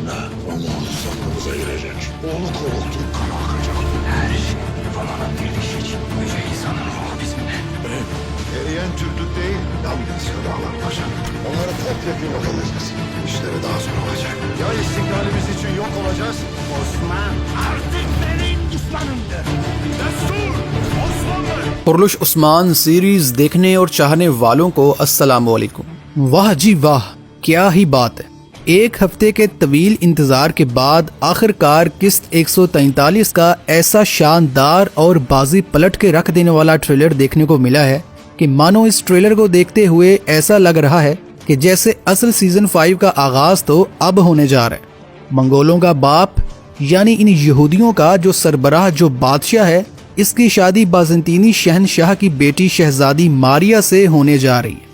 yakında o muhafız aklımıza girecek. Onu korktuk, kan akacak. Her şey yapamanın diriliş için. Yüce insanın ruhu bizimle. Eriyen Türklük değil, Damgasya bağlanacak. Onları topyekun yok edeceğiz. İşleri daha zor olacak. Ya istiklalimiz için yok olacağız? Osman artık benim düşmanımdır. Destur! Osmanlı! Kurulus Osman series देखने और चाहने वालों को अस्सलाम वालेकुम। वाह जी वाह, क्या ही बात है। एक हफ्ते के तवील इंतज़ार के बाद आखिरकार किस्त 143 का ऐसा शानदार और बाजी पलट के रख देने वाला ट्रेलर देखने को मिला है कि मानो इस ट्रेलर को देखते हुए ऐसा लग रहा है कि जैसे असल सीजन 5 का आगाज तो अब होने जा रहा है। मंगोलों का बाप यानी इन यहूदियों का जो सरबराह, जो बादशाह है, इसकी शादी बाज़ंतीनी शहनशाह की बेटी शहजादी मारिया से होने जा रही है।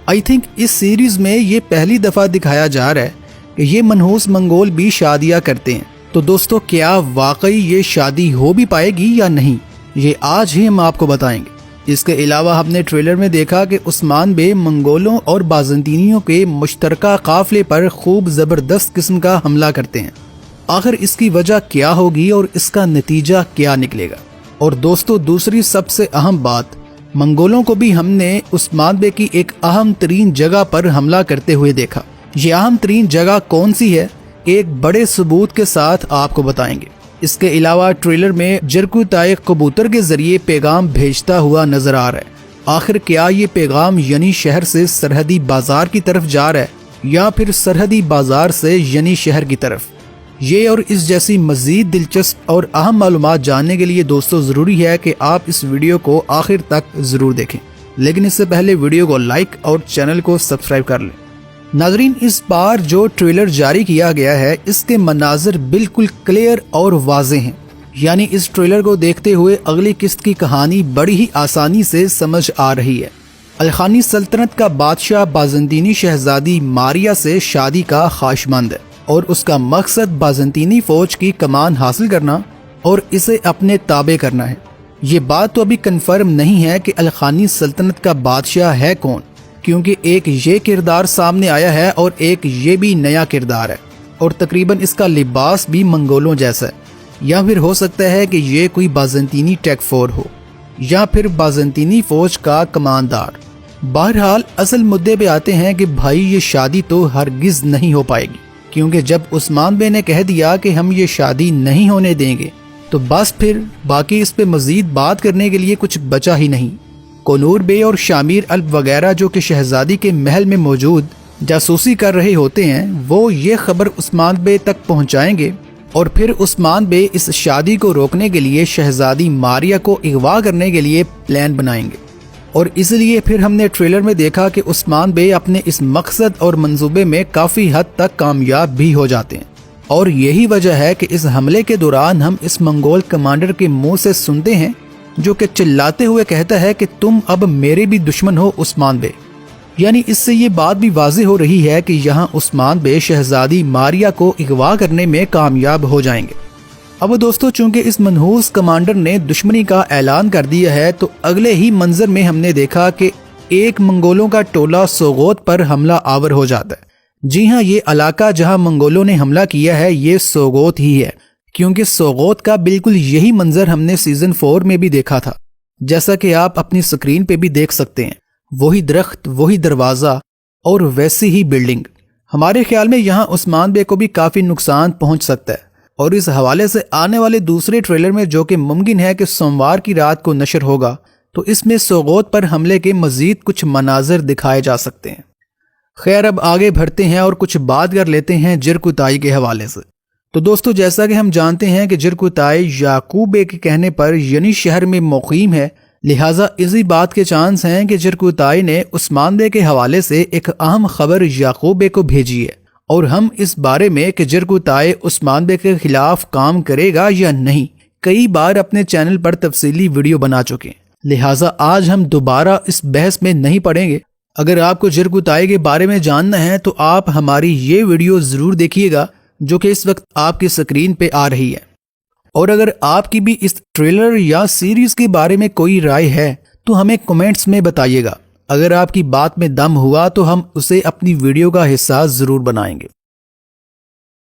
आई थिंक इस सीरीज में ये पहली दफ़ा दिखाया जा रहा है कि ये मनहूस मंगोल भी शादियां करते हैं। तो दोस्तों, क्या वाकई ये शादी हो भी पाएगी या नहीं, ये आज ही हम आपको बताएंगे। इसके अलावा हमने ट्रेलर में देखा कि उस्मान बे मंगोलों और बाज़ंतीनियों के मुश्तरका काफिले पर खूब ज़बरदस्त किस्म का हमला करते हैं। आखिर इसकी वजह क्या होगी और इसका नतीजा क्या निकलेगा। और दोस्तों, दूसरी सबसे अहम बात, मंगोलों को भी हमने उस्मान बे की एक अहम तरीन जगह पर हमला करते हुए देखा। ये अहम तरीन जगह कौन सी है, एक बड़े सबूत के साथ आपको बताएंगे। इसके अलावा ट्रेलर में जरकुताई कबूतर के जरिए पैगाम भेजता हुआ नजर आ रहा है। आखिर क्या ये पैगाम यनी शहर से सरहदी बाजार की तरफ जा रहा है या फिर सरहदी बाजार से यनी शहर की तरफ। ये और इस जैसी मज़ीद दिलचस्प और अहम मालूमात जानने के लिए दोस्तों ज़रूरी है कि आप इस वीडियो को आखिर तक ज़रूर देखें। लेकिन इससे पहले वीडियो को लाइक और चैनल को सब्सक्राइब कर लें। नाजरीन, इस बार जो ट्रेलर जारी किया गया है, इसके मनाज़र बिल्कुल क्लियर और वाज़े हैं। यानी इस ट्रेलर को देखते हुए अगली किस्त की कहानी बड़ी ही आसानी से समझ आ रही है। अलखानी सल्तनत का बादशाह बाज़ंतीनी शहजादी मारिया से शादी का ख्वाहिशमंद है और उसका मकसद बाज़ंतीनी फौज की कमान हासिल करना और इसे अपने ताबे करना है। ये बात तो अभी कंफर्म नहीं है कि अलखानी सल्तनत का बादशाह है कौन, क्योंकि एक ये किरदार सामने आया है और एक ये भी नया किरदार है और तकरीबन इसका लिबास भी मंगोलों जैसा है। या फिर हो सकता है कि ये कोई बाज़ंतीनी टेक फोर हो या फिर बाज़ंतीनी फौज का कमानदार। बहरहाल असल मुद्दे पे आते हैं कि भाई ये शादी तो हरगिज़ नहीं हो पाएगी, क्योंकि जब उस्मान बे ने कह दिया कि हम ये शादी नहीं होने देंगे तो बस फिर बाकी इस पे मजीद बात करने के लिए कुछ बचा ही नहीं। कोनूर बे और शामिर अल्प वगैरह जो कि शहजादी के महल में मौजूद जासूसी कर रहे होते हैं, वो ये खबर उस्मान बे तक पहुंचाएंगे और फिर उस्मान बे इस शादी को रोकने के लिए शहजादी मारिया को अगवा करने के लिए प्लान बनाएंगे। और इसलिए फिर हमने ट्रेलर में देखा कि उस्मान बे अपने इस मकसद और मंसूबे में काफ़ी हद तक कामयाब भी हो जाते हैं। और यही वजह है कि इस हमले के दौरान हम इस मंगोल कमांडर के मुंह से सुनते हैं, जो कि चिल्लाते हुए कहता है कि तुम अब मेरे भी दुश्मन हो उस्मान बे। यानी इससे ये बात भी वाज़ेह हो रही है कि यहाँ उस्मान बे शहजादी मारिया को अगवा करने में कामयाब हो जाएंगे। अब दोस्तों, चूंकि इस मनहूस कमांडर ने दुश्मनी का ऐलान कर दिया है, तो अगले ही मंजर में हमने देखा कि एक मंगोलों का टोला सोगोत पर हमला आवर हो जाता है। जी हाँ, ये इलाका जहां मंगोलों ने हमला किया है ये सोगोत ही है, क्योंकि सोगोत का बिल्कुल यही मंजर हमने सीजन 4 में भी देखा था, जैसा कि आप अपनी स्क्रीन पे भी देख सकते हैं। वही दरख्त, वही दरवाज़ा और वैसी ही बिल्डिंग। हमारे ख्याल में यहाँ उस्मान बे को भी काफ़ी नुकसान पहुँच सकता है। और इस हवाले से आने वाले दूसरे ट्रेलर में, जो कि मुमकिन है कि सोमवार की रात को नशर होगा, तो इसमें सोगोत पर हमले के मजीद कुछ मनाजिर दिखाए जा सकते हैं। खैर, अब आगे बढ़ते हैं और कुछ बात कर लेते हैं जरकुताई के हवाले से। तो दोस्तों, जैसा कि हम जानते हैं कि जरकुताई याकूब बे के कहने पर यनी शहर में मुकीम है, लिहाजा इसी बात के चांस हैं कि जरकुताई ने उस्मान बे के हवाले से एक अहम खबर याकूब बे को भेजी है। और हम इस बारे में कि जरकुताई उस्मान बे के खिलाफ काम करेगा या नहीं, कई बार अपने चैनल पर तफसीली वीडियो बना चुके हैं। लिहाजा आज हम दोबारा इस बहस में नहीं पड़ेंगे। अगर आपको जरकुताई के बारे में जानना है तो आप हमारी ये वीडियो ज़रूर देखिएगा, जो कि इस वक्त आपकी स्क्रीन पे आ रही है। और अगर आपकी भी इस ट्रेलर या सीरीज के बारे में कोई राय है तो हमें कमेंट्स में बताइएगा। अगर आपकी बात में दम हुआ तो हम उसे अपनी वीडियो का हिस्सा ज़रूर बनाएंगे।